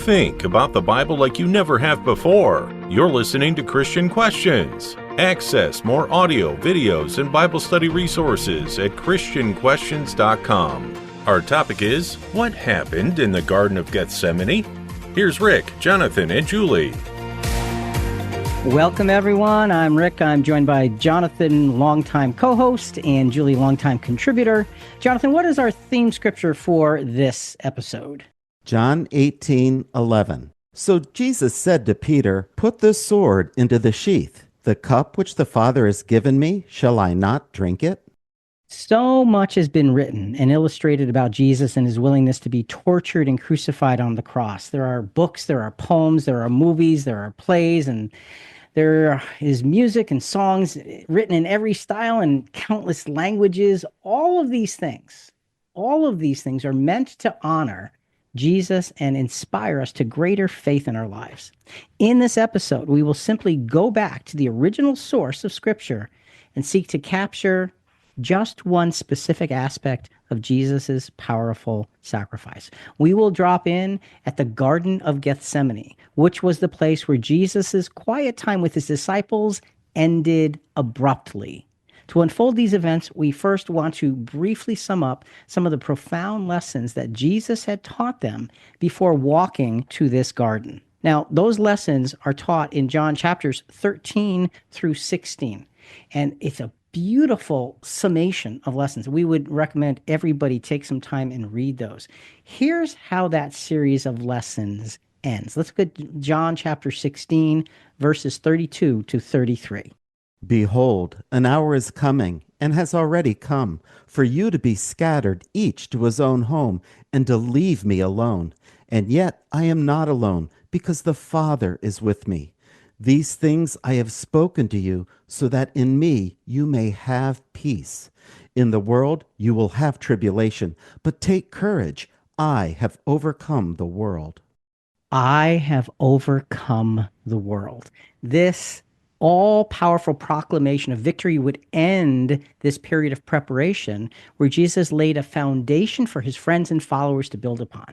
think about the Bible like you never have before? You're listening to Christian Questions. Access more audio, videos, and Bible study resources at ChristianQuestions.com. Our topic is, what happened in the Garden of Gethsemane? Here's Rick, Jonathan, and Julie. Welcome, everyone. I'm Rick. I'm joined by Jonathan, longtime co-host, and Julie, longtime contributor. Jonathan, what is our theme scripture for this episode? John 18:11. So Jesus said to Peter, "Put the sword into the sheath. The cup which the Father has given me, shall I not drink it?" So much has been written and illustrated about Jesus and his willingness to be tortured and crucified on the cross. There are books, there are poems, there are movies, there are plays, and there is music and songs written in every style and countless languages. All of these things are meant to honor Jesus and inspire us to greater faith in our lives. In this episode, we will simply go back to the original source of Scripture and seek to capture just one specific aspect of Jesus's powerful sacrifice. We will drop in at the Garden of Gethsemane, which was the place where Jesus's quiet time with his disciples ended abruptly. To unfold these events, we first want to briefly sum up some of the profound lessons that Jesus had taught them before walking to this garden. Now, those lessons are taught in John chapters 13 through 16, and it's a beautiful summation of lessons. We would recommend everybody take some time and read those. Here's how that series of lessons ends. Let's look at John chapter 16, verses 32 to 33. "Behold, an hour is coming, and has already come, for you to be scattered, each to his own home, and to leave me alone. And yet I am not alone, because the Father is with me. These things I have spoken to you, so that in me you may have peace. In the world you will have tribulation, but take courage. I have overcome the world." I have overcome the world. This all-powerful proclamation of victory would end this period of preparation where Jesus laid a foundation for his friends and followers to build upon.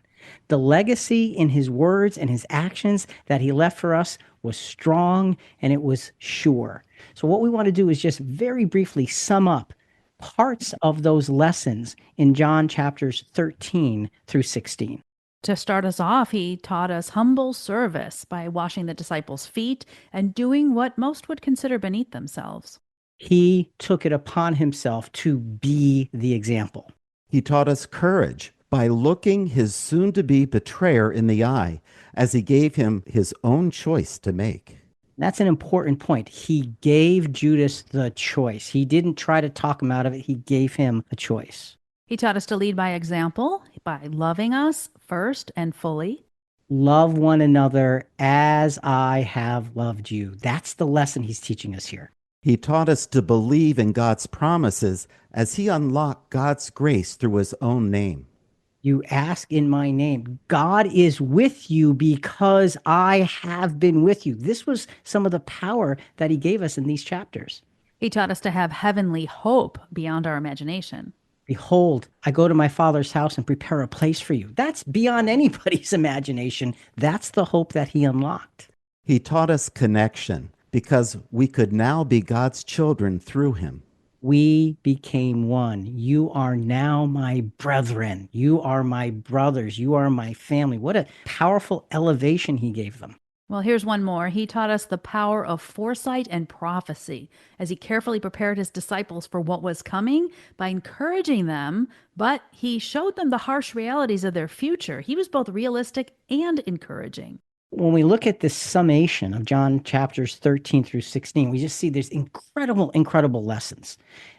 The legacy in his words and his actions that he left for us was strong and it was sure. So what we want to do is just very briefly sum up parts of those lessons in John chapters 13 through 16. To start us off, he taught us humble service by washing the disciples' feet and doing what most would consider beneath themselves. He took it upon himself to be the example. He taught us courage by looking his soon-to-be betrayer in the eye, as he gave him his own choice to make. That's an important point. He gave Judas the choice. He didn't try to talk him out of it. He gave him a choice. He taught us to lead by example, by loving us first and fully. Love one another as I have loved you. That's the lesson he's teaching us here. He taught us to believe in God's promises as he unlocked God's grace through his own name. You ask in my name. God is with you because I have been with you. This was some of the power that he gave us in these chapters. He taught us to have heavenly hope beyond our imagination. Behold, I go to my Father's house and prepare a place for you. That's beyond anybody's imagination. That's the hope that he unlocked. He taught us connection because we could now be God's children through him. We became one. You are now my brethren. You are my brothers. You are my family. What a powerful elevation he gave them. Well, here's one more. He taught us the power of foresight and prophecy as he carefully prepared his disciples for what was coming by encouraging them, but he showed them the harsh realities of their future. He was both realistic and encouraging. When we look at this summation of John chapters 13 through 16, we just see there's incredible lessons.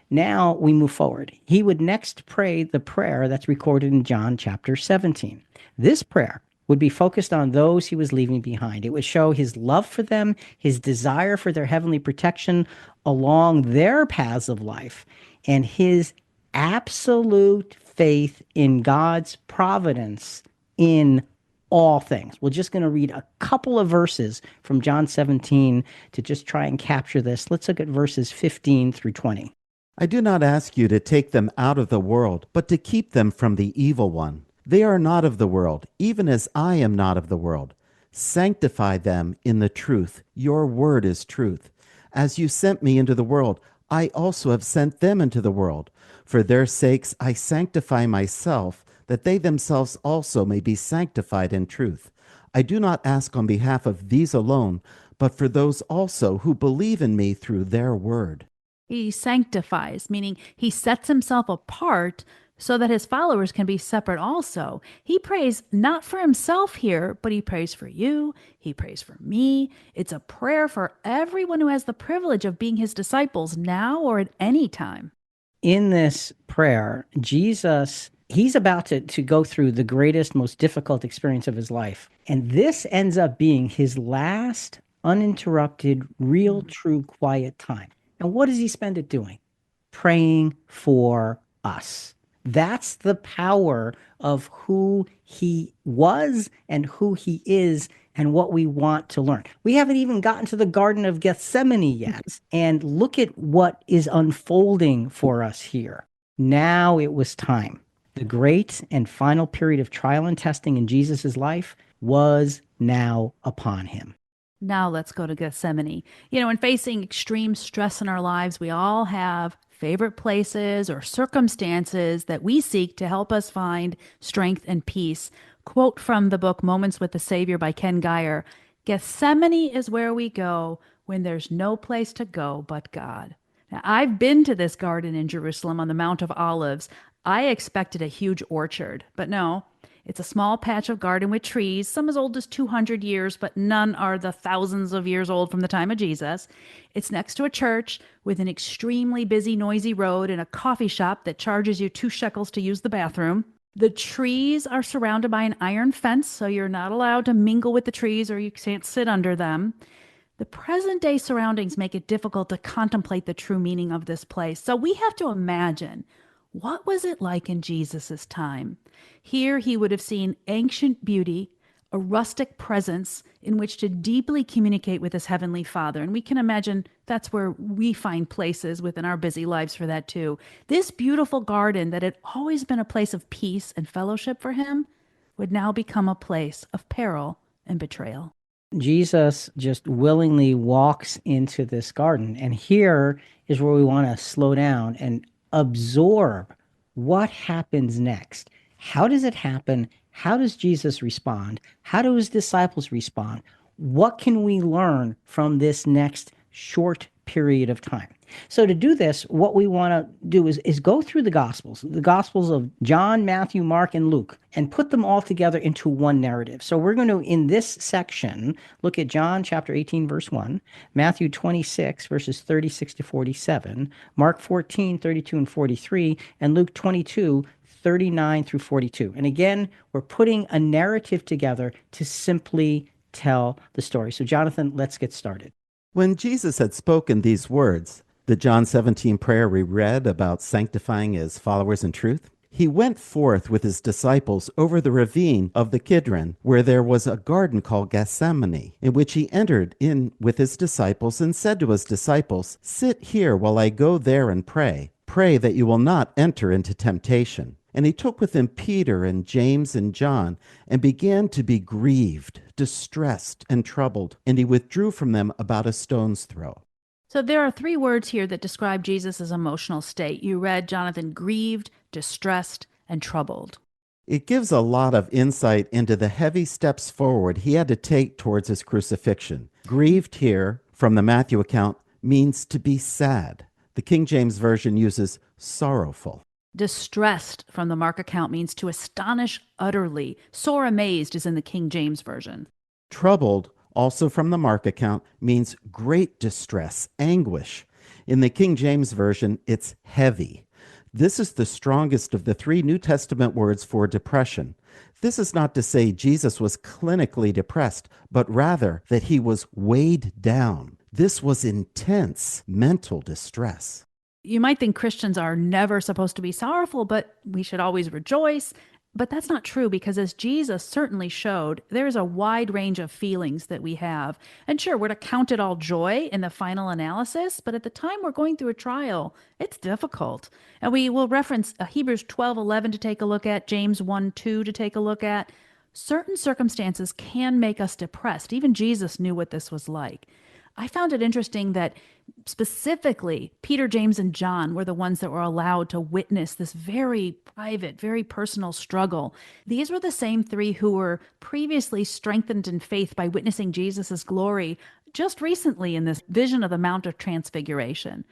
Now we move forward. He would next pray the prayer that's recorded in John chapter 17. This prayer would be focused on those he was leaving behind. It would show his love for them, his desire for their heavenly protection along their paths of life, and his absolute faith in God's providence in all things. We're just going to read a couple of verses from John 17 to just try and capture this. Let's look at verses 15 through 20. "I do not ask you to take them out of the world, but to keep them from the evil one. They are not of the world, even as I am not of the world. Sanctify them in the truth. Your word is truth. As you sent me into the world, I also have sent them into the world. For their sakes I sanctify myself, that they themselves also may be sanctified in truth. I do not ask on behalf of these alone, but for those also who believe in me through their word. He sanctifies, meaning he sets himself apart so that his followers can be separate also. He prays not for himself here, but he prays for you. He prays for me. It's a prayer for everyone who has the privilege of being his disciples now or at any time. In this prayer, Jesus, he's about to go through the greatest, most difficult experience of his life. And this ends up being his last uninterrupted, real, true, quiet time. And what does he spend it doing? Praying for us. That's the power of who he was and who he is and what we want to learn. We haven't even gotten to the Garden of Gethsemane yet. And look at what is unfolding for us here. Now it was time. The great and final period of trial and testing in Jesus' life was now upon him. Now let's go to Gethsemane. In facing extreme stress in our lives, we all have favorite places or circumstances that we seek to help us find strength and peace. Quote from the book Moments with the Savior by Ken Geyer: Gethsemane is where we go when there's no place to go but God. Now, I've been to this garden in Jerusalem on the Mount of Olives. I expected a huge orchard, but no. It's a small patch of garden with trees, some as old as 200 years, but none are the thousands of years old from the time of Jesus. It's next to a church with an extremely busy, noisy road and a coffee shop that charges you 2 shekels to use the bathroom. The trees are surrounded by an iron fence, so you're not allowed to mingle with the trees or you can't sit under them. The present-day surroundings make it difficult to contemplate the true meaning of this place. So we have to imagine, what was it like in Jesus' time? Here he would have seen ancient beauty, a rustic presence in which to deeply communicate with his heavenly Father. And we can imagine that's where we find places within our busy lives for that too. This beautiful garden that had always been a place of peace and fellowship for him would now become a place of peril and betrayal. Jesus just willingly walks into this garden. And here is where we want to slow down and absorb what happens next. How does it happen? How does Jesus respond? How do his disciples respond? What can we learn from this next short period of time? So to do this, what we want to do is go through the Gospels of John, Matthew, Mark, and Luke, and put them all together into one narrative. So we're going to, in this section, look at John chapter 18, verse 1, Matthew 26, verses 36 to 47, Mark 14, 32 and 43, and Luke 22, 39 through 42. And again, we're putting a narrative together to simply tell the story. So Jonathan, let's get started. When Jesus had spoken these words, the John 17 prayer we read about sanctifying his followers in truth, he went forth with his disciples over the ravine of the Kidron, where there was a garden called Gethsemane, in which he entered in with his disciples and said to his disciples, "Sit here while I go there and pray. Pray that you will not enter into temptation." And he took with him Peter and James and John, and began to be grieved, distressed, and troubled. And he withdrew from them about a stone's throw. So there are 3 words here that describe Jesus' emotional state. You read, Jonathan, grieved, distressed, and troubled. It gives a lot of insight into the heavy steps forward he had to take towards his crucifixion. Grieved here, from the Matthew account, means to be sad. The King James Version uses sorrowful. Distressed from the Mark account means to astonish utterly. Sore amazed is in the King James Version. Troubled, also from the Mark account, means great distress, anguish. In the King James Version, it's heavy. This is the strongest of the 3 New Testament words for depression. This is not to say Jesus was clinically depressed, but rather that he was weighed down. This was intense mental distress. You might think Christians are never supposed to be sorrowful, but we should always rejoice But that's not true because, as Jesus certainly showed, there's a wide range of feelings that we have. And sure, we're to count it all joy in the final analysis, but at the time we're going through a trial, it's difficult. And we will reference Hebrews 12:11 to take a look at, James 1:2 to take a look at. Certain circumstances can make us depressed. Even Jesus knew what this was like. I found it interesting that specifically Peter, James, and John were the ones that were allowed to witness this very private, very personal struggle. These were the same three who were previously strengthened in faith by witnessing Jesus' glory just recently in this vision of the Mount of Transfiguration.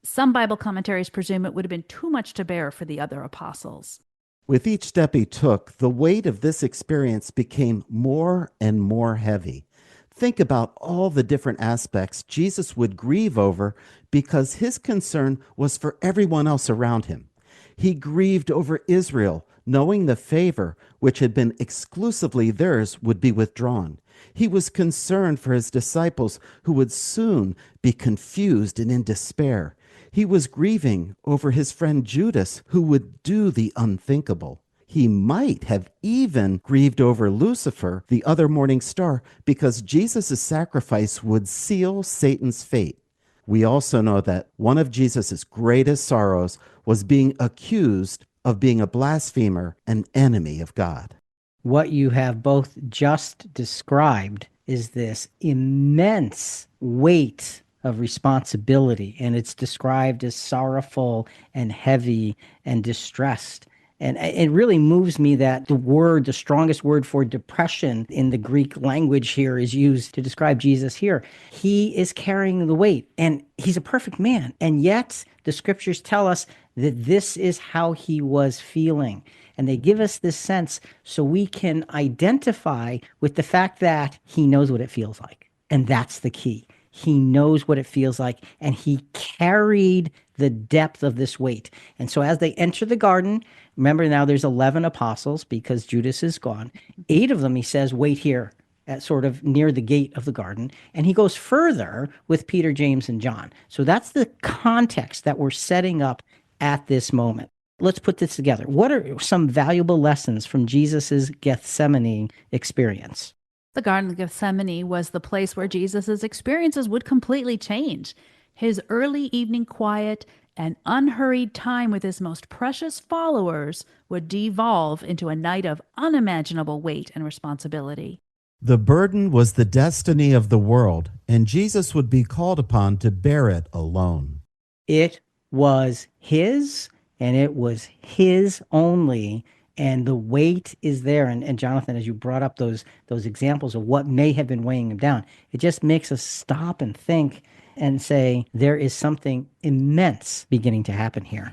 Some Bible commentaries presume it would have been too much to bear for the other apostles. With each step he took, the weight of this experience became more and more heavy. Think about all the different aspects Jesus would grieve over because his concern was for everyone else around him. He grieved over Israel, knowing the favor which had been exclusively theirs would be withdrawn. He was concerned for his disciples who would soon be confused and in despair. He was grieving over his friend Judas, who would do the unthinkable. He might have even grieved over Lucifer, the other morning star, because Jesus' sacrifice would seal Satan's fate. We also know that one of Jesus' greatest sorrows was being accused of being a blasphemer, an enemy of God. What you have both just described is this immense weight of responsibility, and it's described as sorrowful and heavy and distressed. And it really moves me that the strongest word for depression in the Greek language here is used to describe Jesus here. He is carrying the weight, and he's a perfect man. And yet the scriptures tell us that this is how he was feeling. And they give us this sense so we can identify with the fact that he knows what it feels like. And that's the key. He knows what it feels like, and he carried the depth of this weight. And so as they enter the garden, remember now there's 11 apostles because Judas is gone. 8 of them, he says, wait here at sort of near the gate of the garden. And he goes further with Peter, James, and John. So that's the context that we're setting up at this moment. Let's put this together. What are some valuable lessons from Jesus's Gethsemane experience? The Garden of Gethsemane was the place where Jesus' experiences would completely change. His early evening quiet and unhurried time with his most precious followers would devolve into a night of unimaginable weight and responsibility. The burden was the destiny of the world, and Jesus would be called upon to bear it alone. It was his, and it was his only. And the weight is there. And Jonathan, as you brought up those examples of what may have been weighing him down, it just makes us stop and think and say, there is something immense beginning to happen here.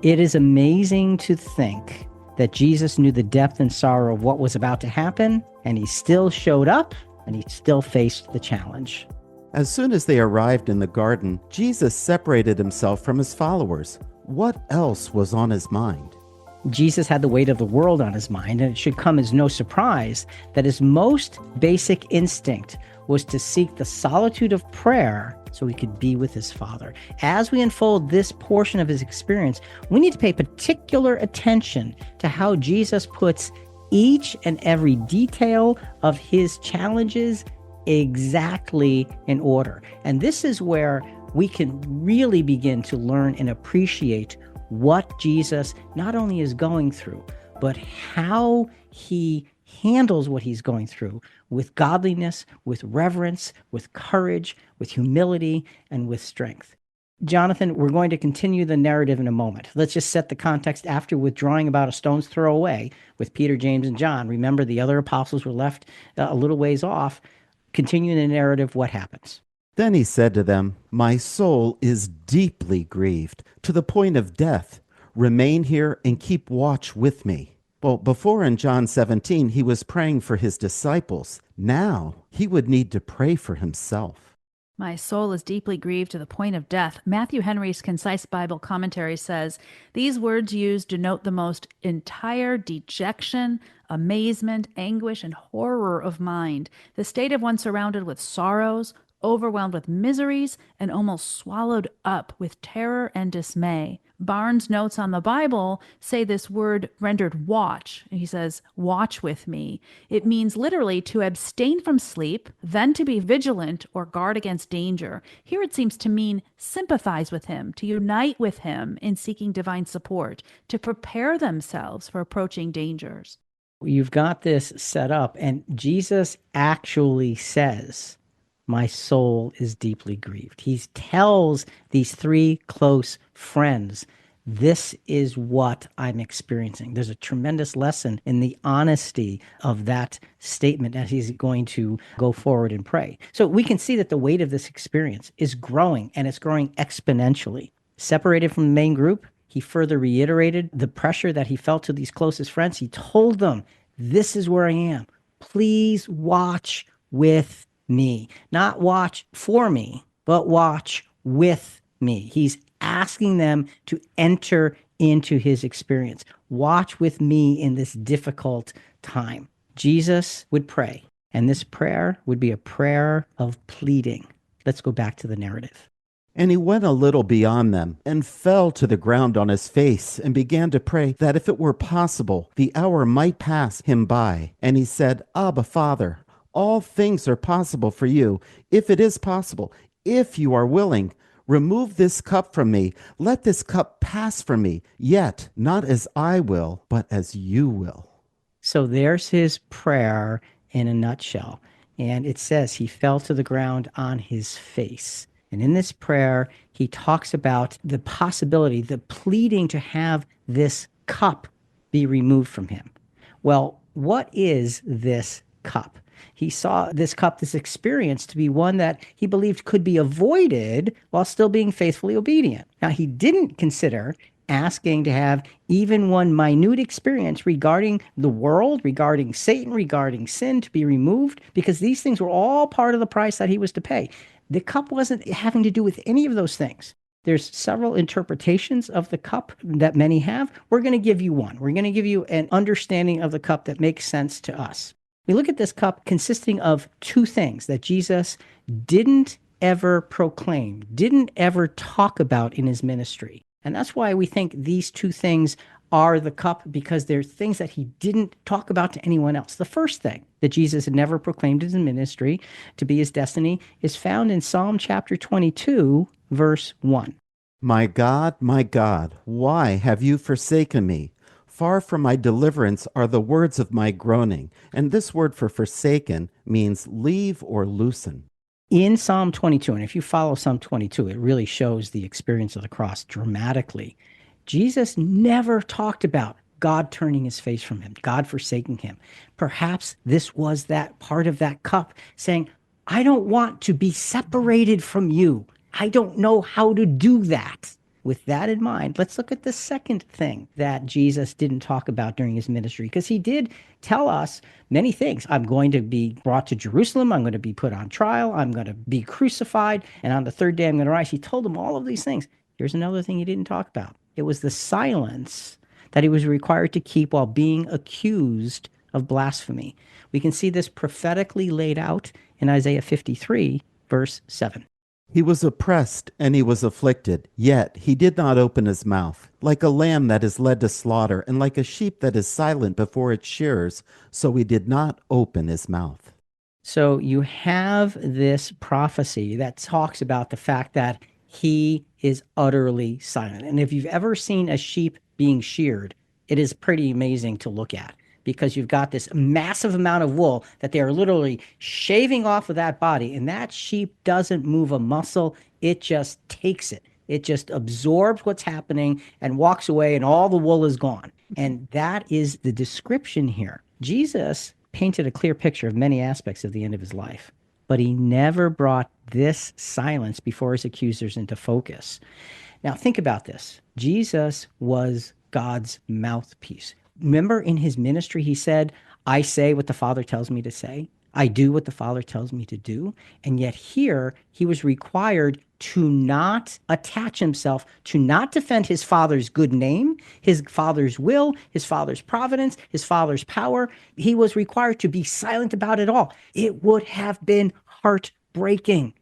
It is amazing to think that Jesus knew the depth and sorrow of what was about to happen, and he still showed up, and he still faced the challenge. As soon as they arrived in the garden, Jesus separated himself from his followers. What else was on his mind? Jesus had the weight of the world on his mind, and it should come as no surprise that his most basic instinct was to seek the solitude of prayer so he could be with his Father. As we unfold this portion of his experience, we need to pay particular attention to how Jesus puts each and every detail of his challenges exactly in order. And this is where we can really begin to learn and appreciate what Jesus not only is going through, but how he handles what he's going through with godliness, with reverence, with courage, with humility, and with strength. Jonathan, we're going to continue the narrative in a moment. Let's just set the context after withdrawing about a stone's throw away with Peter, James, and John. Remember, the other apostles were left a little ways off. Continuing the narrative, what happens? Then he said to them, "My soul is deeply grieved, to the point of death. Remain here and keep watch with me." Well, before in John 17, he was praying for his disciples. Now he would need to pray for himself. My soul is deeply grieved to the point of death. Matthew Henry's Concise Bible Commentary says, these words used denote the most entire dejection, amazement, anguish, and horror of mind, the state of one surrounded with sorrows, overwhelmed with miseries and almost swallowed up with terror and dismay. Barnes' notes on the Bible say this word rendered watch. He says, watch with me. It means literally to abstain from sleep, then to be vigilant or guard against danger. Here it seems to mean sympathize with him, to unite with him in seeking divine support, to prepare themselves for approaching dangers. You've got this set up, and Jesus actually says, my soul is deeply grieved. He tells these three close friends, this is what I'm experiencing. There's a tremendous lesson in the honesty of that statement as he's going to go forward and pray. So we can see that the weight of this experience is growing, and it's growing exponentially. Separated from the main group, he further reiterated the pressure that he felt to these closest friends. He told them, this is where I am. Please watch with me. Not watch for me, but watch with me. He's asking them to enter into his experience. Watch with me in this difficult time. Jesus would pray, and this prayer would be a prayer of pleading. Let's go back to the narrative. And he went a little beyond them and fell to the ground on his face and began to pray that if it were possible, the hour might pass him by. And he said, Abba, Father, all things are possible for you. If it is possible, if you are willing, remove this cup from me. Let this cup pass from me. Yet not as I will, but as you will. So there's his prayer in a nutshell. And it says he fell to the ground on his face. And in this prayer, he talks about the possibility, the pleading to have this cup be removed from him. Well, what is this cup? He saw this cup, this experience, to be one that he believed could be avoided while still being faithfully obedient. Now, he didn't consider asking to have even one minute experience regarding the world, regarding Satan, regarding sin to be removed, because these things were all part of the price that he was to pay. The cup wasn't having to do with any of those things. There's several interpretations of the cup that many have. We're going to give you one. We're going to give you an understanding of the cup that makes sense to us. We look at this cup consisting of two things that Jesus didn't ever proclaim, didn't ever talk about in his ministry. And that's why we think these two things are the cup, because they're things that he didn't talk about to anyone else. The first thing that Jesus had never proclaimed in his ministry to be his destiny is found in Psalm chapter 22, verse 1. My God, why have you forsaken me? Far from my deliverance are the words of my groaning. And this word for forsaken means leave or loosen. In Psalm 22, and if you follow Psalm 22, it really shows the experience of the cross dramatically. Jesus never talked about God turning his face from him, God forsaking him. Perhaps this was that part of that cup saying, I don't want to be separated from you. I don't know how to do that. With that in mind, let's look at the second thing that Jesus didn't talk about during his ministry, because he did tell us many things. I'm going to be brought to Jerusalem. I'm going to be put on trial. I'm going to be crucified. And on the third day, I'm going to rise. He told them all of these things. Here's another thing he didn't talk about. It was the silence that he was required to keep while being accused of blasphemy. We can see this prophetically laid out in Isaiah 53, verse 7. He was oppressed and he was afflicted, yet he did not open his mouth. Like a lamb that is led to slaughter, and like a sheep that is silent before its shearers, so he did not open his mouth. So you have this prophecy that talks about the fact that he is utterly silent. And if you've ever seen a sheep being sheared, it is pretty amazing to look at, because you've got this massive amount of wool that they are literally shaving off of that body, and that sheep doesn't move a muscle. It just takes it. It just absorbs what's happening and walks away, and all the wool is gone. And that is the description here. Jesus painted a clear picture of many aspects of the end of his life, but he never brought this silence before his accusers into focus. Now, think about this. Jesus was God's mouthpiece. Remember in his ministry, he said, I say what the Father tells me to say. I do what the Father tells me to do. And yet here, he was required to not attach himself, to not defend his Father's good name, his Father's will, his Father's providence, his Father's power. He was required to be silent about it all. It would have been heartbreaking.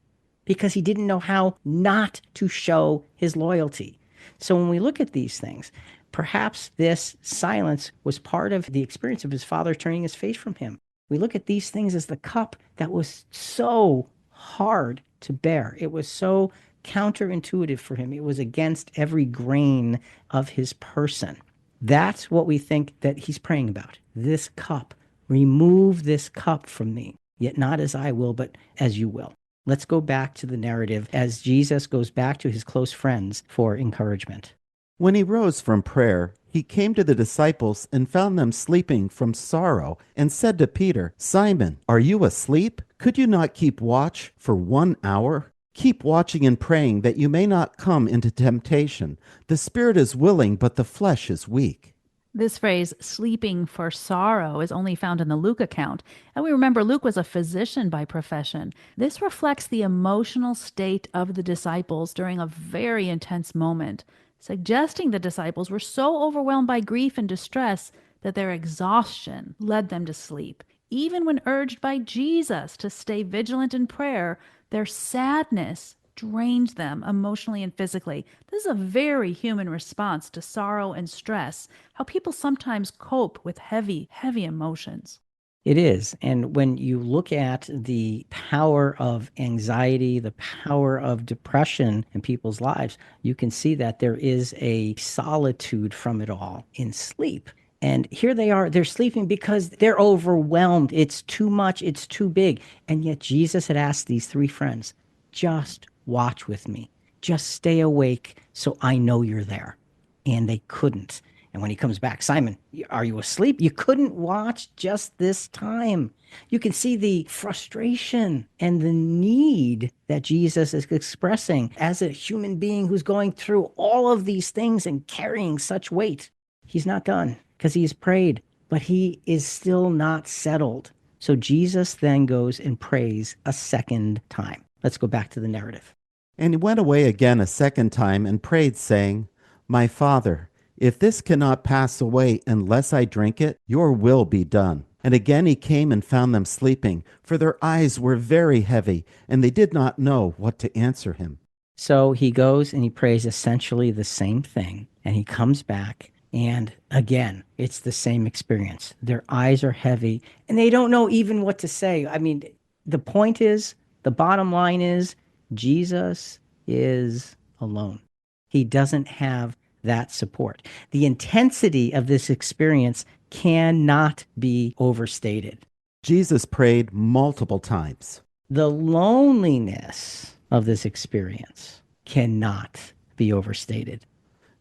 because he didn't know how not to show his loyalty. So when we look at these things, perhaps this silence was part of the experience of his father turning his face from him. We look at these things as the cup that was so hard to bear. It was so counterintuitive for him. It was against every grain of his person. That's what we think that he's praying about. This cup. Remove this cup from me, yet not as I will, but as you will. Let's go back to the narrative as Jesus goes back to his close friends for encouragement. When he rose from prayer, he came to the disciples and found them sleeping from sorrow, and said to Peter, Simon, are you asleep? Could you not keep watch for 1 hour? Keep watching and praying that you may not come into temptation. The spirit is willing, but the flesh is weak. This phrase, sleeping for sorrow, is only found in the Luke account. And we remember Luke was a physician by profession. This reflects the emotional state of the disciples during a very intense moment, suggesting the disciples were so overwhelmed by grief and distress that their exhaustion led them to sleep. Even when urged by Jesus to stay vigilant in prayer, their sadness drained them emotionally and physically. This is a very human response to sorrow and stress, how people sometimes cope with heavy, heavy emotions. It is. And when you look at the power of anxiety, the power of depression in people's lives, you can see that there is a solitude from it all in sleep. And here they are, they're sleeping because they're overwhelmed. It's too much, it's too big. And yet Jesus had asked these three friends, just watch with me. Just stay awake so I know you're there. And they couldn't. And when he comes back, Simon, are you asleep? You couldn't watch just this time. You can see the frustration and the need that Jesus is expressing as a human being who's going through all of these things and carrying such weight. He's not done because he's prayed, but he is still not settled. So Jesus then goes and prays a second time. Let's go back to the narrative. And he went away again a second time and prayed, saying, My Father, if this cannot pass away unless I drink it, your will be done. And again he came and found them sleeping, for their eyes were very heavy, and they did not know what to answer him. So he goes and he prays essentially the same thing, and he comes back, and again, it's the same experience. Their eyes are heavy, and they don't know even what to say. I mean, the point is, the bottom line is, Jesus is alone. He doesn't have that support. The intensity of this experience cannot be overstated. Jesus prayed multiple times. The loneliness of this experience cannot be overstated.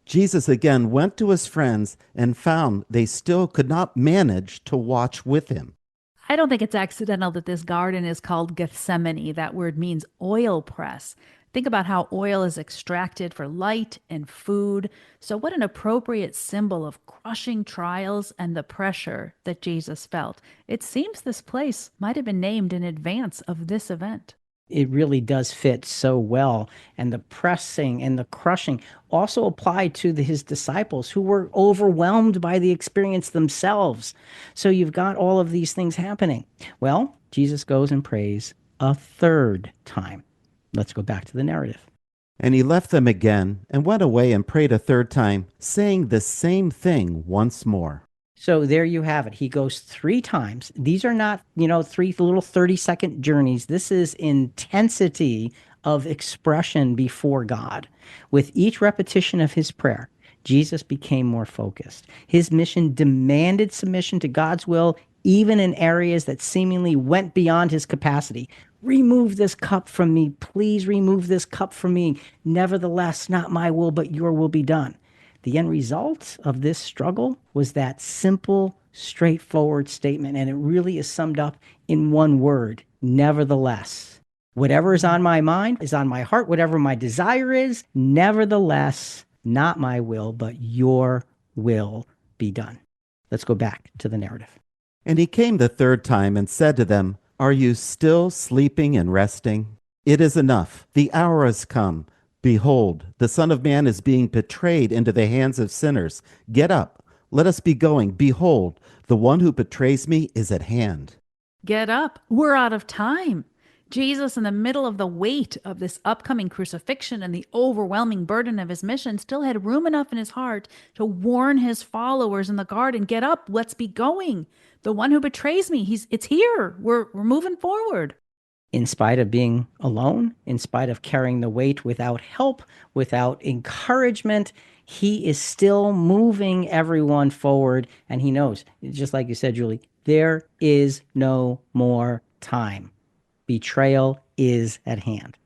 Jesus again went to his friends and found they still could not manage to watch with him. I don't think it's accidental that this garden is called Gethsemane. That word means oil press. Think about how oil is extracted for light and food. So what an appropriate symbol of crushing trials and the pressure that Jesus felt. It seems this place might have been named in advance of this event. It really does fit so well. And the pressing and the crushing also applied to his disciples who were overwhelmed by the experience themselves. So you've got all of these things happening. Well, Jesus goes and prays a third time. Let's go back to the narrative. And he left them again and went away and prayed a third time, saying the same thing once more. So there you have it. He goes 3 times. These are not, 3 little 30-second journeys. This is intensity of expression before God. With each repetition of his prayer, Jesus became more focused. His mission demanded submission to God's will, even in areas that seemingly went beyond his capacity. Remove this cup from me. Please remove this cup from me. Nevertheless, not my will, but your will be done. The end result of this struggle was that simple, straightforward statement, and it really is summed up in one word, nevertheless. Whatever is on my mind is on my heart, whatever my desire is, nevertheless, not my will, but your will be done. Let's go back to the narrative. And he came the third time and said to them, Are you still sleeping and resting? It is enough. The hour has come. Behold, the Son of Man is being betrayed into the hands of sinners. Get up, let us be going. Behold, the one who betrays me is at hand. Get up. We're out of time. Jesus, in the middle of the weight of this upcoming crucifixion and the overwhelming burden of his mission, still had room enough in his heart to warn his followers in the garden, get up, let's be going. The one who betrays me, it's here. We're moving forward. In spite of being alone, in spite of carrying the weight without help, without encouragement, he is still moving everyone forward. And he knows, just like you said, Julie, there is no more time. Betrayal is at hand.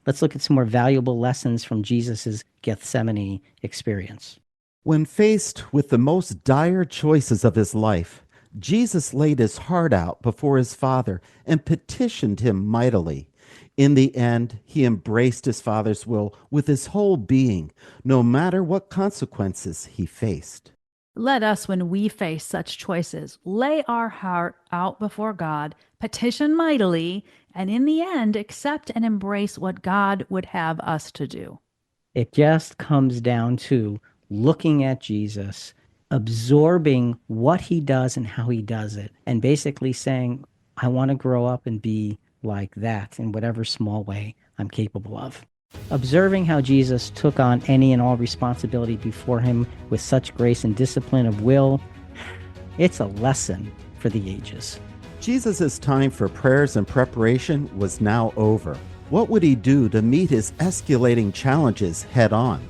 Let's look at some more valuable lessons from Jesus's Gethsemane experience. When faced with the most dire choices of his life, Jesus laid his heart out before his Father and petitioned him mightily. In the end, he embraced his Father's will with his whole being, no matter what consequences he faced. Let us, when we face such choices, lay our heart out before God, petition mightily, and in the end, accept and embrace what God would have us to do. It just comes down to looking at Jesus, absorbing what he does and how he does it, and basically saying, I want to grow up and be like that in whatever small way I'm capable of. Observing how Jesus took on any and all responsibility before him with such grace and discipline of will, it's a lesson for the ages. Jesus' time for prayers and preparation was now over. What would he do to meet his escalating challenges head on?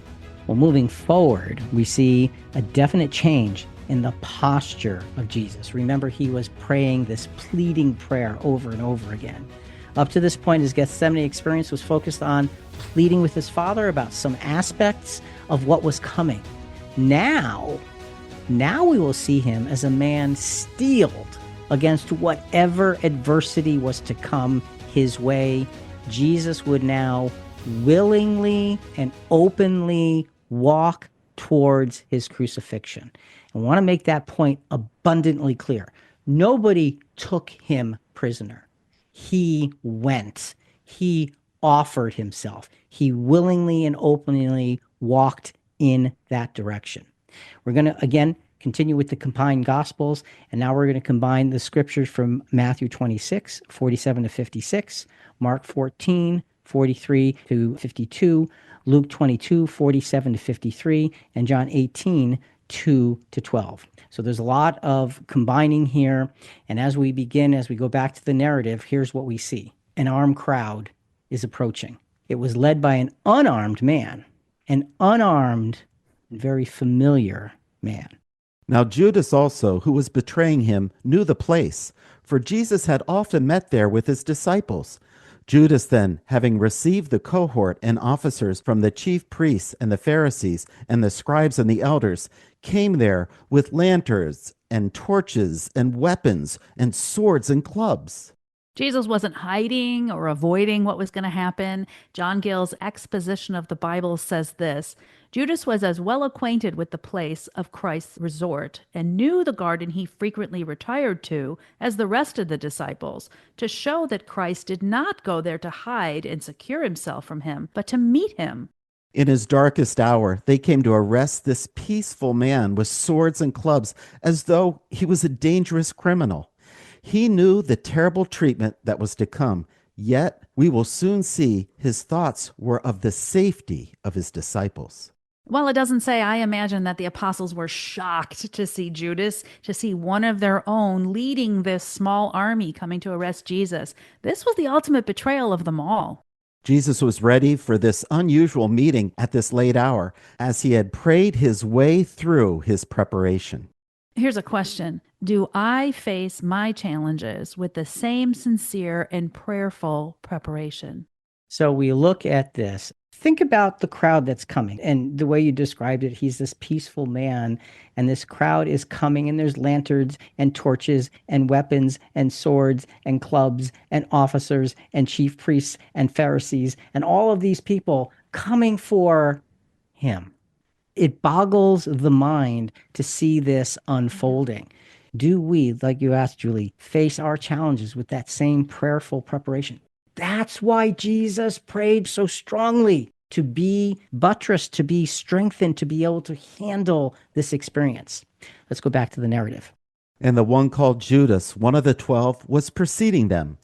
Well, moving forward, we see a definite change in the posture of Jesus. Remember, he was praying this pleading prayer over and over again. Up to this point, his Gethsemane experience was focused on pleading with his Father about some aspects of what was coming. Now we will see him as a man steeled against whatever adversity was to come his way. Jesus would now willingly and openly walk towards his crucifixion. I want to make that point abundantly clear. Nobody took him prisoner. He went. He offered himself. He willingly and openly walked in that direction. We're going to, again, continue with the combined Gospels, and now we're going to combine the scriptures from Matthew 26, 47 to 56, Mark 14, 43 to 52, Luke 22, 47 to 53, and John 18, 2 to 12. So there's a lot of combining here. And as we go back to the narrative, here's what we see. An armed crowd is approaching. It was led by an unarmed man, an unarmed, very familiar man. Now Judas also, who was betraying him, knew the place, for Jesus had often met there with his disciples. Judas then, having received the cohort and officers from the chief priests and the Pharisees and the scribes and the elders, came there with lanterns and torches and weapons and swords and clubs. Jesus wasn't hiding or avoiding what was going to happen. John Gill's exposition of the Bible says this: Judas was as well acquainted with the place of Christ's resort and knew the garden he frequently retired to as the rest of the disciples, to show that Christ did not go there to hide and secure himself from him, but to meet him. In his darkest hour, they came to arrest this peaceful man with swords and clubs as though he was a dangerous criminal. He knew the terrible treatment that was to come, yet we will soon see his thoughts were of the safety of his disciples. While it doesn't say, I imagine that the apostles were shocked to see Judas, to see one of their own leading this small army coming to arrest Jesus. This was the ultimate betrayal of them all. Jesus was ready for this unusual meeting at this late hour, as he had prayed his way through his preparation. Here's a question. Do I face my challenges with the same sincere and prayerful preparation? So we look at this. Think about the crowd that's coming. And the way you described it, he's this peaceful man, and this crowd is coming, and there's lanterns and torches and weapons and swords and clubs and officers and chief priests and Pharisees and all of these people coming for him. It boggles the mind to see this unfolding. Do we, like you asked, Julie, face our challenges with that same prayerful preparation? That's why Jesus prayed so strongly, to be buttressed, to be strengthened, to be able to handle this experience. Let's go back to the narrative. And the one called Judas, one of the 12, was preceding them.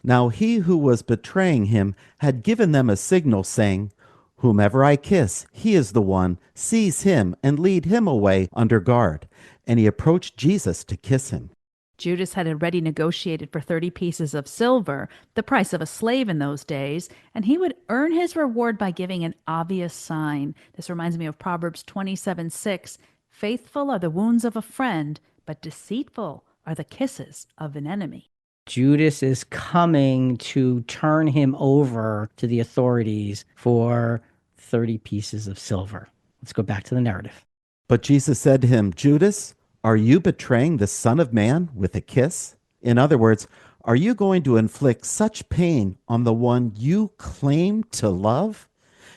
Now he who was betraying him had given them a signal, saying, Whomever I kiss, he is the one. Seize him and lead him away under guard. And he approached Jesus to kiss him. Judas had already negotiated for 30 pieces of silver, the price of a slave in those days, and he would earn his reward by giving an obvious sign. This reminds me of Proverbs 27:6. Faithful are the wounds of a friend, but deceitful are the kisses of an enemy. Judas is coming to turn him over to the authorities for 30 pieces of silver. Let's go back to the narrative. But Jesus said to him, Judas, are you betraying the Son of Man with a kiss? In other words, are you going to inflict such pain on the one you claim to love?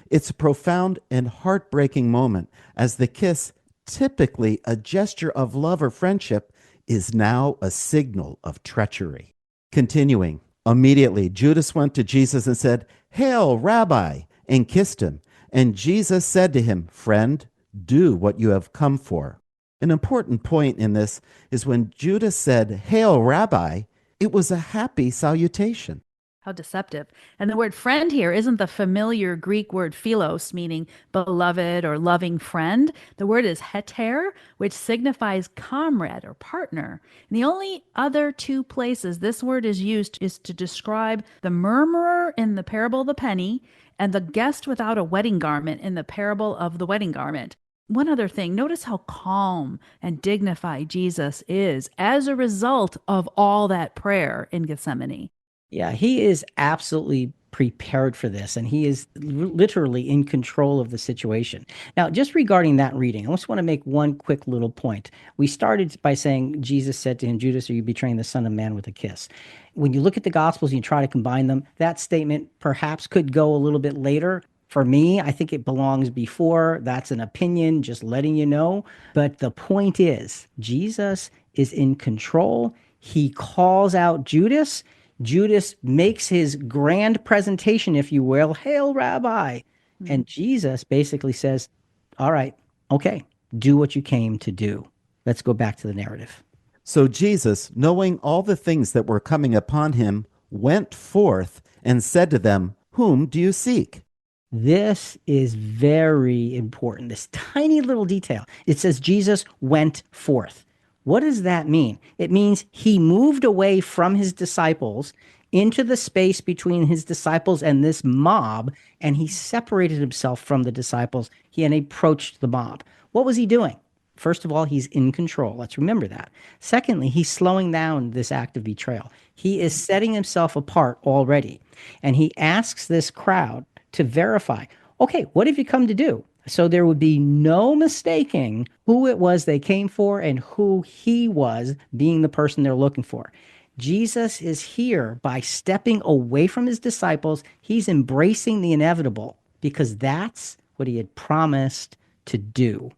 It's a profound and heartbreaking moment as the kiss, typically a gesture of love or friendship, is now a signal of treachery. Continuing, immediately Judas went to Jesus and said, Hail, Rabbi, and kissed him. And Jesus said to him, Friend, do what you have come for. An important point in this is when Judas said, Hail, Rabbi, it was a happy salutation. How deceptive. And the word friend here isn't the familiar Greek word philos, meaning beloved or loving friend. The word is heter, which signifies comrade or partner. And the only other two places this word is used is to describe the murmurer in the parable of the penny and the guest without a wedding garment in the parable of the wedding garment. One other thing, notice how calm and dignified Jesus is as a result of all that prayer in Gethsemane. Yeah, he is absolutely prepared for this, and he is literally in control of the situation. Now, just regarding that reading, I just want to make one quick little point. We started by saying Jesus said to him, Judas, are you betraying the Son of Man with a kiss? When you look at the Gospels and you try to combine them, that statement perhaps could go a little bit later. For me, I think it belongs before. That's an opinion, just letting you know. But the point is, Jesus is in control. He calls out Judas. Judas makes his grand presentation, if you will, Hail, Rabbi. And Jesus basically says, all right, okay, do what you came to do. Let's go back to the narrative. So Jesus, knowing all the things that were coming upon him, went forth and said to them, Whom do you seek? This is very important, this tiny little detail. It says Jesus went forth. What does that mean? It means he moved away from his disciples into the space between his disciples and this mob, and he separated himself from the disciples. He approached the mob. What was he doing? First of all, he's in control. Let's remember that. Secondly, he's slowing down this act of betrayal. He is setting himself apart already, and he asks this crowd to verify, okay, what have you come to do? So there would be no mistaking who it was they came for and who he was, being the person they're looking for. Jesus is here by stepping away from his disciples. He's embracing the inevitable because that's what he had promised to do.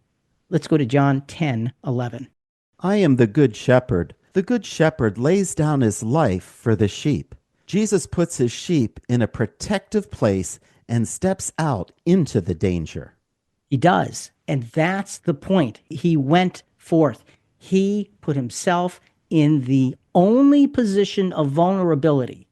Let's go to John 10:11. I am the good shepherd. The good shepherd lays down his life for the sheep. Jesus puts his sheep in a protective place and steps out into the danger. He does. And that's the point. He went forth. He put himself in the only position of vulnerability.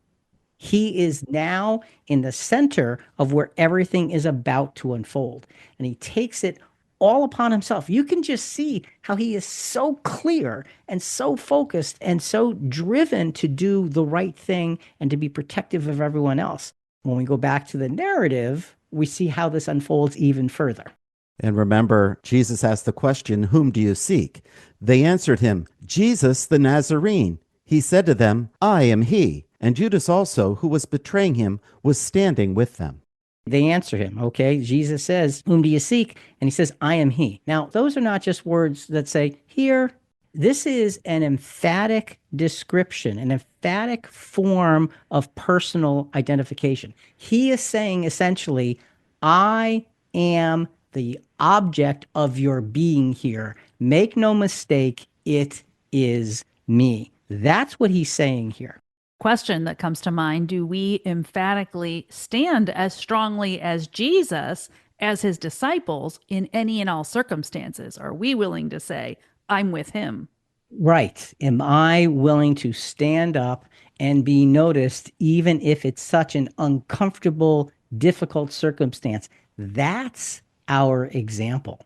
He is now in the center of where everything is about to unfold. And he takes it all upon himself. You can just see how he is so clear and so focused and so driven to do the right thing and to be protective of everyone else. When we go back to the narrative, we see how this unfolds even further. And remember, Jesus asked the question, Whom do you seek? They answered him, Jesus the Nazarene. He said to them, I am he. And Judas also, who was betraying him, was standing with them. They answer him, okay? Jesus says, Whom do you seek? And he says, I am he. Now, those are not just words that say, here. This is an emphatic description, an emphatic form of personal identification. He is saying essentially, I am the object of your being here. Make no mistake, it is me. That's what he's saying here. Question that comes to mind, do we emphatically stand as strongly as Jesus as his disciples in any and all circumstances? Are we willing to say, I'm with him? Right. Am I willing to stand up and be noticed, even if it's such an uncomfortable, difficult circumstance. That's our example.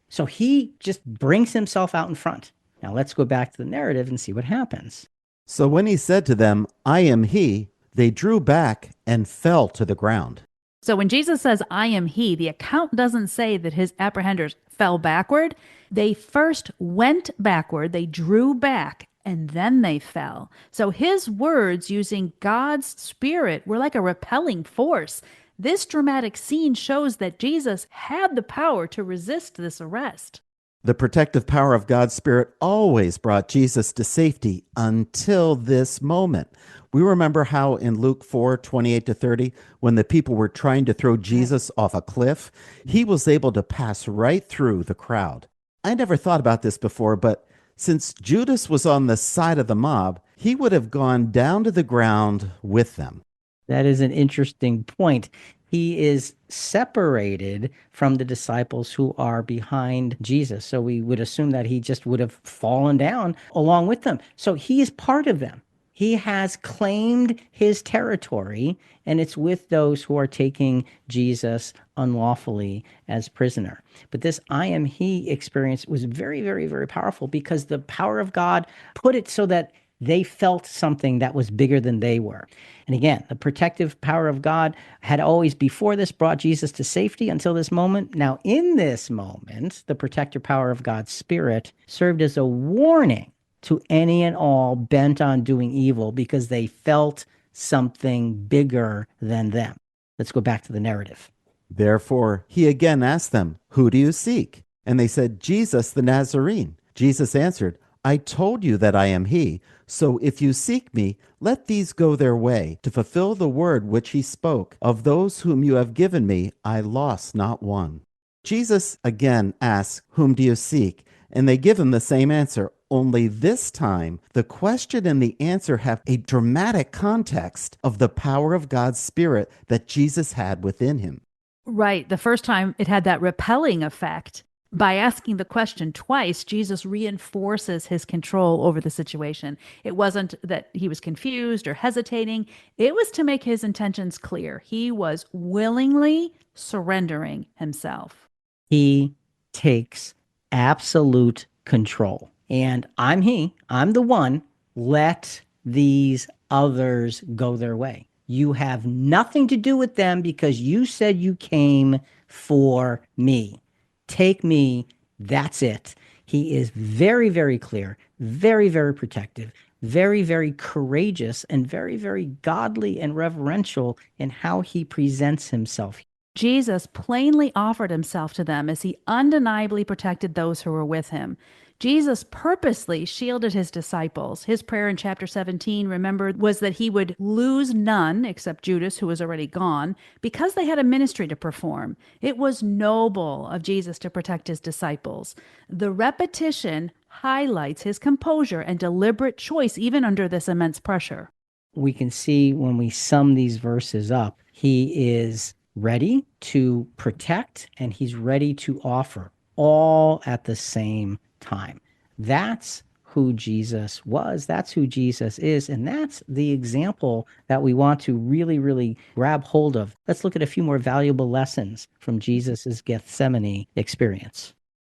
So he just brings himself out in front. Now let's go back to the narrative and see what happens. So when he said to them, I am he, they drew back and fell to the ground. So when Jesus says, I am he, the account doesn't say that his apprehenders fell backward. They first went backward, they drew back, and then they fell. So his words using God's Spirit were like a repelling force. This dramatic scene shows that Jesus had the power to resist this arrest. The protective power of God's Spirit always brought Jesus to safety until this moment. We remember how in Luke 4:28-30, when the people were trying to throw Jesus off a cliff, he was able to pass right through the crowd. I never thought about this before, but since Judas was on the side of the mob, he would have gone down to the ground with them. That is an interesting point. He is separated from the disciples who are behind Jesus. So we would assume that he just would have fallen down along with them. So he is part of them. He has claimed his territory, and it's with those who are taking Jesus unlawfully as prisoner. But this I am he experience was very, very, very powerful because the power of God put it so that they felt something that was bigger than they were. And again, the protective power of God had always before this brought Jesus to safety until this moment. Now, in this moment, the protective power of God's Spirit served as a warning to any and all bent on doing evil because they felt something bigger than them. Let's go back to the narrative. Therefore, he again asked them, Who do you seek? And they said, Jesus the Nazarene. Jesus answered, I told you that I am he. So if you seek me, let these go their way, to fulfill the word which he spoke. Of those whom you have given me, I lost not one. Jesus again asks, Whom do you seek? And they give him the same answer. Only this time, the question and the answer have a dramatic context of the power of God's Spirit that Jesus had within him. Right. The first time it had that repelling effect. By asking the question twice, Jesus reinforces his control over the situation. It wasn't that he was confused or hesitating. It was to make his intentions clear. He was willingly surrendering himself. He takes absolute control. And I'm the one, let these others go their way. You have nothing to do with them because you said you came for me. Take me, that's it. He is very, very clear, very, very protective, very, very courageous, and very, very godly and reverential in how he presents himself. Jesus plainly offered himself to them as he undeniably protected those who were with him. Jesus purposely shielded his disciples. His prayer in chapter 17, remember, was that he would lose none except Judas, who was already gone, because they had a ministry to perform. It was noble of Jesus to protect his disciples. The repetition highlights his composure and deliberate choice even under this immense pressure. We can see when we sum these verses up, he is ready to protect and he's ready to offer all at the same time. That's who Jesus was. That's who Jesus is. And that's the example that we want to really, really grab hold of. Let's look at a few more valuable lessons from Jesus's Gethsemane experience.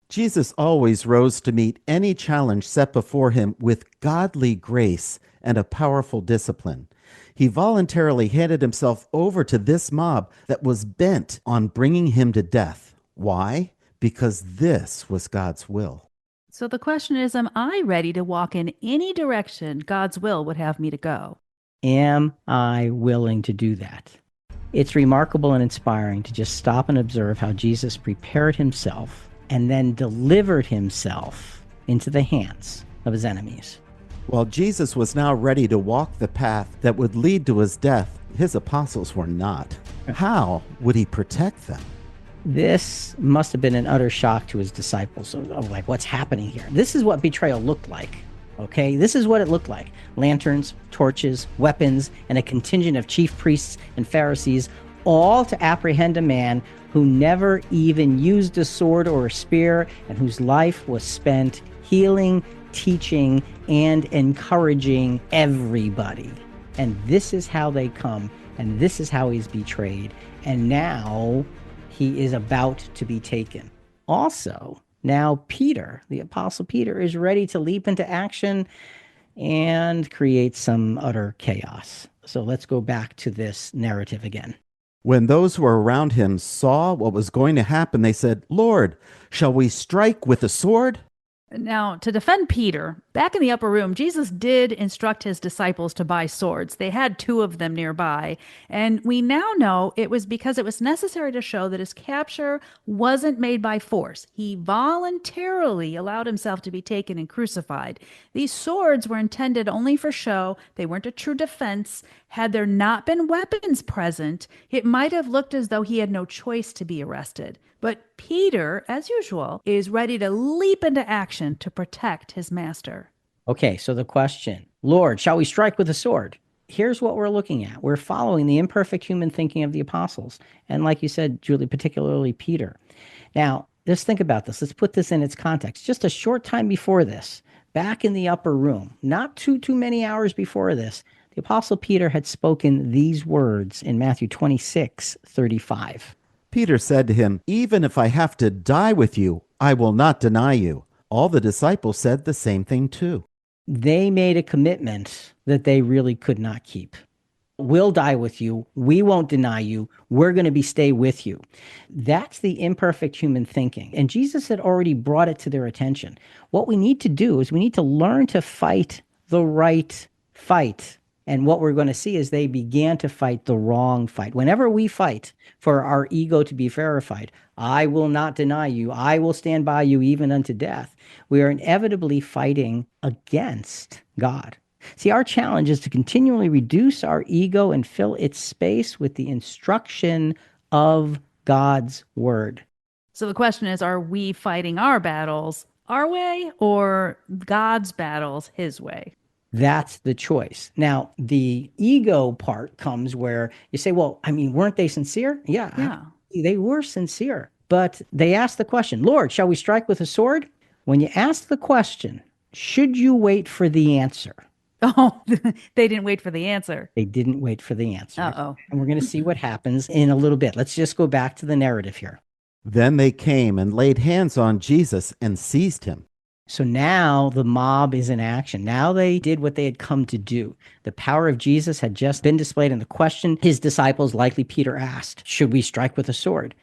Jesus always rose to meet any challenge set before him with godly grace and a powerful discipline. He voluntarily handed himself over to this mob that was bent on bringing him to death. Why? Because this was God's will. So the question is, am I ready to walk in any direction God's will would have me to go? Am I willing to do that? It's remarkable and inspiring to just stop and observe how Jesus prepared himself and then delivered himself into the hands of his enemies. While Jesus was now ready to walk the path that would lead to his death, his apostles were not. How would he protect them? This must have been an utter shock to his disciples of like, what's happening here? This is what betrayal looked like, okay? This is what it looked like. Lanterns, torches, weapons, and a contingent of chief priests and Pharisees, all to apprehend a man who never even used a sword or a spear and whose life was spent healing, teaching, and encouraging everybody. And this is how they come, and this is how he's betrayed. And now he is about to be taken. Also, now Peter, the Apostle Peter, is ready to leap into action and create some utter chaos. So let's go back to this narrative again. When those who were around him saw what was going to happen, they said, "Lord, shall we strike with the sword?" Now, to defend Peter, back in the upper room, Jesus did instruct his disciples to buy swords. They had two of them nearby. And we now know it was because it was necessary to show that his capture wasn't made by force. He voluntarily allowed himself to be taken and crucified. These swords were intended only for show. They weren't a true defense. Had there not been weapons present, it might have looked as though he had no choice to be arrested. But Peter, as usual, is ready to leap into action to protect his master. Okay, so the question, Lord, shall we strike with a sword? Here's what we're looking at. We're following the imperfect human thinking of the apostles. And like you said, Julie, particularly Peter. Now, just think about this. Let's put this in its context. Just a short time before this, back in the upper room, not too many hours before this, the apostle Peter had spoken these words in Matthew 26:35. Peter said to him, "Even if I have to die with you, I will not deny you." All the disciples said the same thing too. They made a commitment that they really could not keep. We'll die with you. We won't deny you. We're going to stay with you. That's the imperfect human thinking. And Jesus had already brought it to their attention. What we need to do is we need to learn to fight the right fight. And what we're going to see is they began to fight the wrong fight. Whenever we fight for our ego to be verified, I will not deny you, I will stand by you even unto death, we are inevitably fighting against God. See, our challenge is to continually reduce our ego and fill its space with the instruction of God's word. So the question is, are we fighting our battles our way or God's battles his way? That's the choice. Now, the ego part comes where you say, well, I mean, weren't they sincere? Yeah. They were sincere. But they asked the question, Lord, shall we strike with a sword? When you ask the question, should you wait for the answer? Oh, they didn't wait for the answer. They didn't wait for the answer. Uh-oh. And we're going to see what happens in a little bit. Let's just go back to the narrative here. Then they came and laid hands on Jesus and seized him. So now the mob is in action. Now they did what they had come to do. The power of Jesus had just been displayed, and the question his disciples, likely Peter, asked, should we strike with a sword?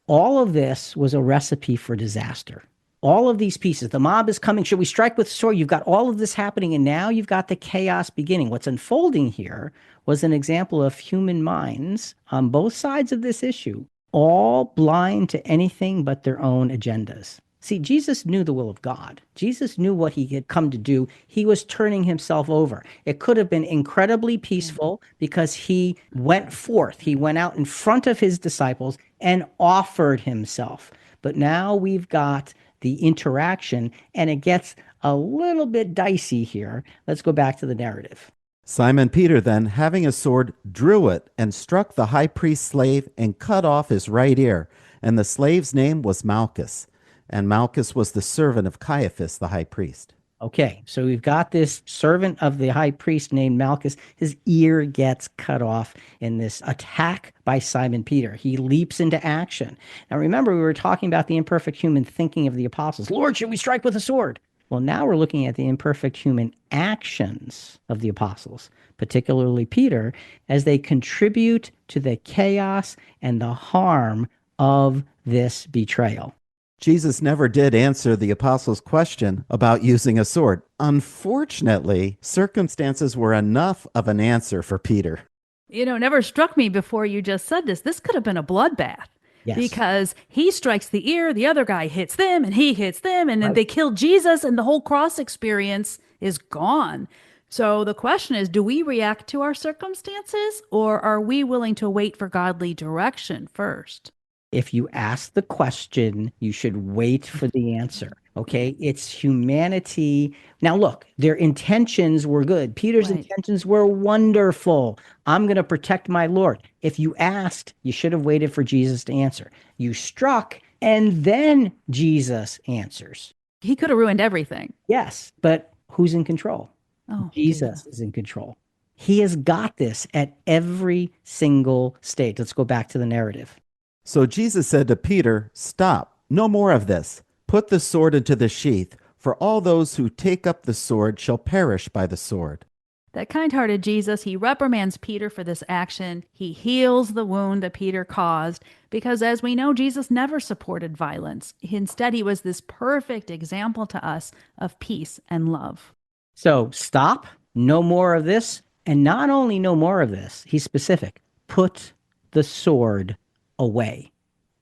All of this was a recipe for disaster. All of these pieces, the mob is coming, should we strike with a sword? You've got all of this happening, and now you've got the chaos beginning. What's unfolding here was an example of human minds on both sides of this issue, all blind to anything but their own agendas. See, Jesus knew the will of God. Jesus knew what he had come to do. He was turning himself over. It could have been incredibly peaceful because he went forth. He went out in front of his disciples and offered himself. But now we've got the interaction, and it gets a little bit dicey here. Let's go back to the narrative. Simon Peter then, having a sword, drew it and struck the high priest's slave and cut off his right ear. And the slave's name was Malchus. And Malchus was the servant of Caiaphas, the high priest. Okay, so we've got this servant of the high priest named Malchus. His ear gets cut off in this attack by Simon Peter. He leaps into action. Now remember, we were talking about the imperfect human thinking of the apostles. Lord, should we strike with a sword? Well, now we're looking at the imperfect human actions of the apostles, particularly Peter, as they contribute to the chaos and the harm of this betrayal. Jesus never did answer the apostles' question about using a sword. Unfortunately, circumstances were enough of an answer for Peter. You know, it never struck me before you just said this. This could have been a bloodbath. Yes. Because he strikes the ear, the other guy hits them, and he hits them, and then they kill Jesus, and the whole cross experience is gone. So the question is, do we react to our circumstances, or are we willing to wait for godly direction first? If you ask the question, you should wait for the answer. Okay, it's humanity. Now, look, their intentions were good. Peter's intentions were wonderful. I'm going to protect my Lord. If you asked, you should have waited for Jesus to answer. You struck, and then Jesus answers. He could have ruined everything. Yes, but who's in control? Oh, Jesus is in control. He has got this at every single stage. Let's go back to the narrative. So Jesus said to Peter, "Stop, no more of this. Put the sword into the sheath, for all those who take up the sword shall perish by the sword." That kind-hearted Jesus, he reprimands Peter for this action. He heals the wound that Peter caused because, as we know, Jesus never supported violence. Instead, he was this perfect example to us of peace and love. So stop, no more of this. And not only no more of this, he's specific. Put the sword away.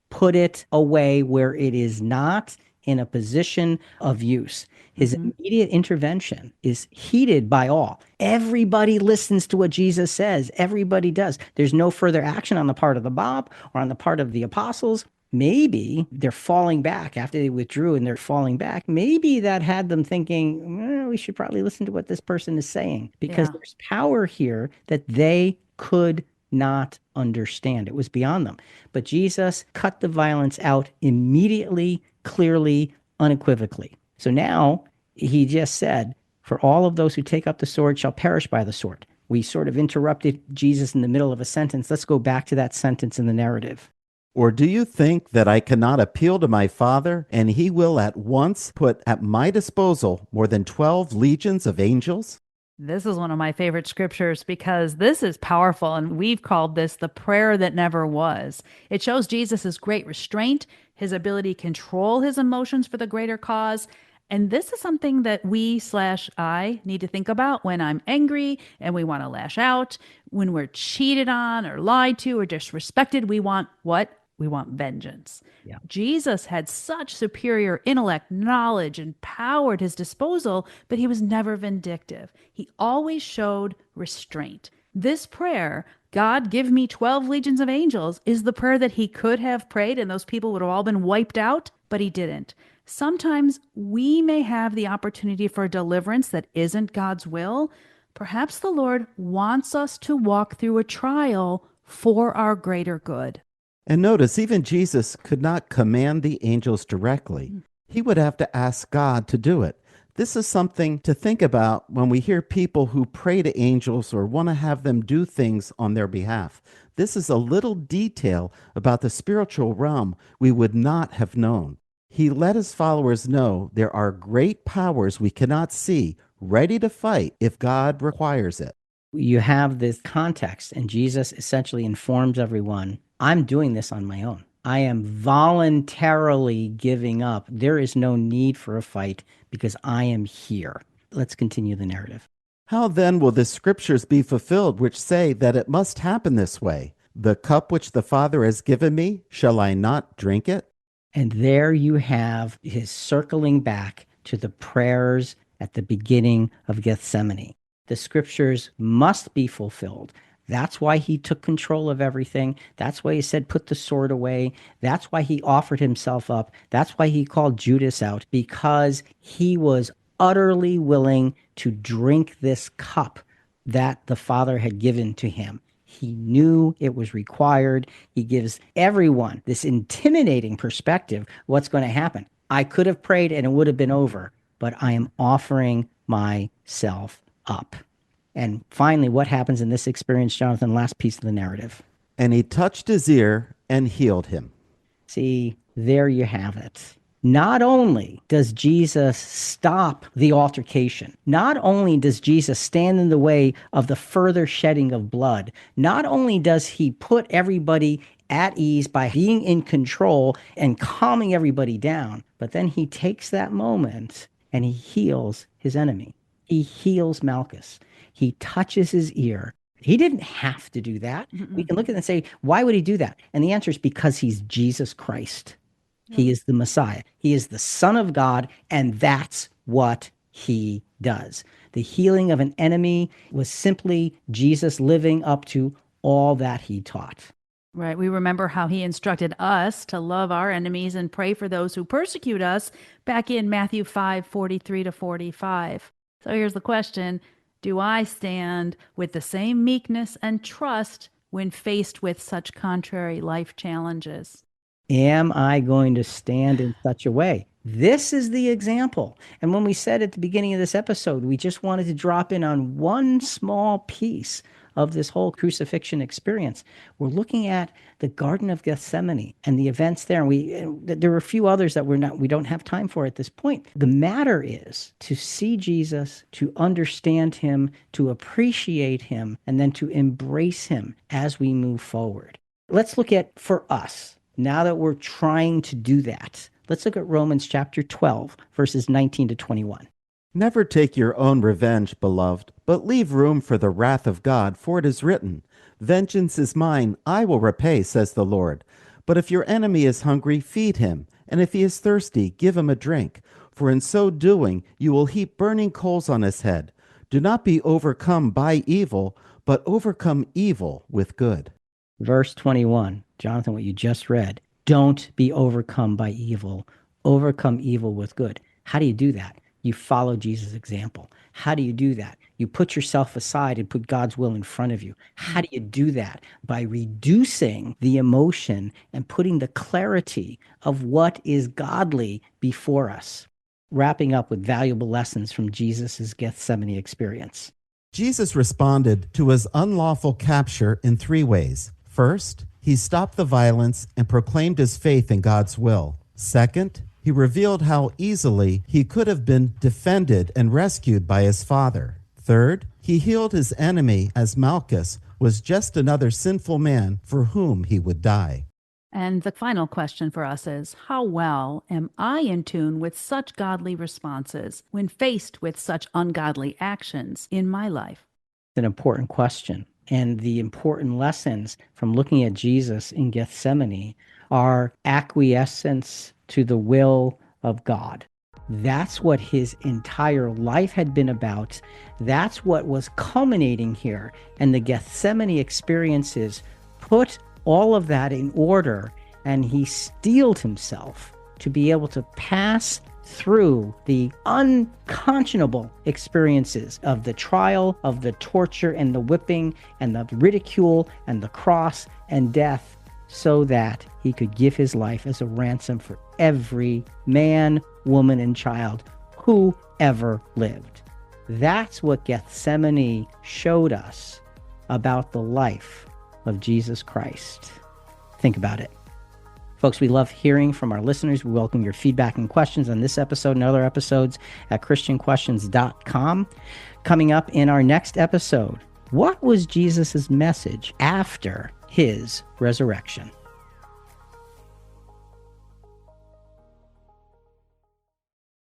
Put it away where it is not in a position of use. His immediate intervention is heeded by all. Everybody listens to what Jesus says. Everybody does. There's no further action on the part of the mob or on the part of the apostles. Maybe they're falling back after they withdrew and they're falling back. Maybe that had them thinking, we should probably listen to what this person is saying, because there's power here that they could not understand. It was beyond them. But Jesus cut the violence out immediately, clearly, unequivocally. So now he just said, for all of those who take up the sword shall perish by the sword. We sort of interrupted Jesus in the middle of a sentence. Let's go back to that sentence in the narrative. Or do you think that I cannot appeal to my Father, and he will at once put at my disposal more than 12 legions of angels? This is one of my favorite scriptures because this is powerful, and we've called this the prayer that never was. It shows Jesus' great restraint, his ability to control his emotions for the greater cause. And this is something that I need to think about when I'm angry and we want to lash out, when we're cheated on or lied to or disrespected. We want what? We want vengeance. Yeah. Jesus had such superior intellect, knowledge, and power at his disposal, but he was never vindictive. He always showed restraint. This prayer, God, give me 12 legions of angels, is the prayer that he could have prayed and those people would have all been wiped out, but he didn't. Sometimes we may have the opportunity for deliverance that isn't God's will. Perhaps the Lord wants us to walk through a trial for our greater good. And notice, even Jesus could not command the angels directly. He would have to ask God to do it. This is something to think about when we hear people who pray to angels or want to have them do things on their behalf. This is a little detail about the spiritual realm we would not have known. He let his followers know there are great powers we cannot see, ready to fight if God requires it. You have this context, and Jesus essentially informs everyone, I'm doing this on my own. I am voluntarily giving up. There is no need for a fight because I am here. Let's continue the narrative. How then will the scriptures be fulfilled which say that it must happen this way? The cup which the Father has given me, shall I not drink it? And there you have his circling back to the prayers at the beginning of Gethsemane. The scriptures must be fulfilled. That's why he took control of everything. That's why he said, put the sword away. That's why he offered himself up. That's why he called Judas out, because he was utterly willing to drink this cup that the Father had given to him. He knew it was required. He gives everyone this intimidating perspective. What's going to happen? I could have prayed and it would have been over, but I am offering myself up. And finally, what happens in this experience, Jonathan? Last piece of the narrative. And he touched his ear and healed him. See, there you have it. Not only does Jesus stop the altercation, not only does Jesus stand in the way of the further shedding of blood, not only does he put everybody at ease by being in control and calming everybody down, but then he takes that moment and he heals his enemy. He heals Malchus. He touches his ear. He didn't have to do that. We can look at it and say, why would he do that? And the answer is because he's Jesus Christ. He is the Messiah. He is the Son of God, and that's what he does. The healing of an enemy was simply Jesus living up to all that he taught. Right. We remember how he instructed us to love our enemies and pray for those who persecute us back in Matthew 5:43-45. So here's the question. Do I stand with the same meekness and trust when faced with such contrary life challenges? Am I going to stand in such a way? This is the example. And when we said at the beginning of this episode, we just wanted to drop in on one small piece of this whole crucifixion experience. We're looking at the Garden of Gethsemane and the events there. And there are a few others that we don't have time for at this point. The matter is to see Jesus, to understand him, to appreciate him, and then to embrace him as we move forward. Let's look at, for us, now that we're trying to do that, let's look at Romans chapter 12, verses 19 to 21. Never take your own revenge, beloved, but leave room for the wrath of God, for it is written, "Vengeance is mine, I will repay, says the Lord. But if your enemy is hungry, feed him, and if he is thirsty, give him a drink. For in so doing, you will heap burning coals on his head. Do not be overcome by evil, but overcome evil with good." Verse 21, Jonathan, what you just read, don't be overcome by evil, overcome evil with good. How do you do that? You follow Jesus' example. How do you do that? You put yourself aside and put God's will in front of you. How do you do that? By reducing the emotion and putting the clarity of what is godly before us. Wrapping up with valuable lessons from Jesus' Gethsemane experience. Jesus responded to his unlawful capture in 3 ways. First, he stopped the violence and proclaimed his faith in God's will. Second, he revealed how easily he could have been defended and rescued by his Father. Third, he healed his enemy as Malchus was just another sinful man for whom he would die. And the final question for us is, how well am I in tune with such godly responses when faced with such ungodly actions in my life? It's an important question. And the important lessons from looking at Jesus in Gethsemane are acquiescence to the will of God. That's what his entire life had been about. That's what was culminating here. And the Gethsemane experiences put all of that in order, and he steeled himself to be able to pass through the unconscionable experiences of the trial, of the torture and the whipping and the ridicule and the cross and death, so that he could give his life as a ransom for every man, woman, and child who ever lived. That's what Gethsemane showed us about the life of Jesus Christ. Think about it. Folks, we love hearing from our listeners. We welcome your feedback and questions on this episode and other episodes at christianquestions.com. Coming up in our next episode, what was Jesus' message after his resurrection?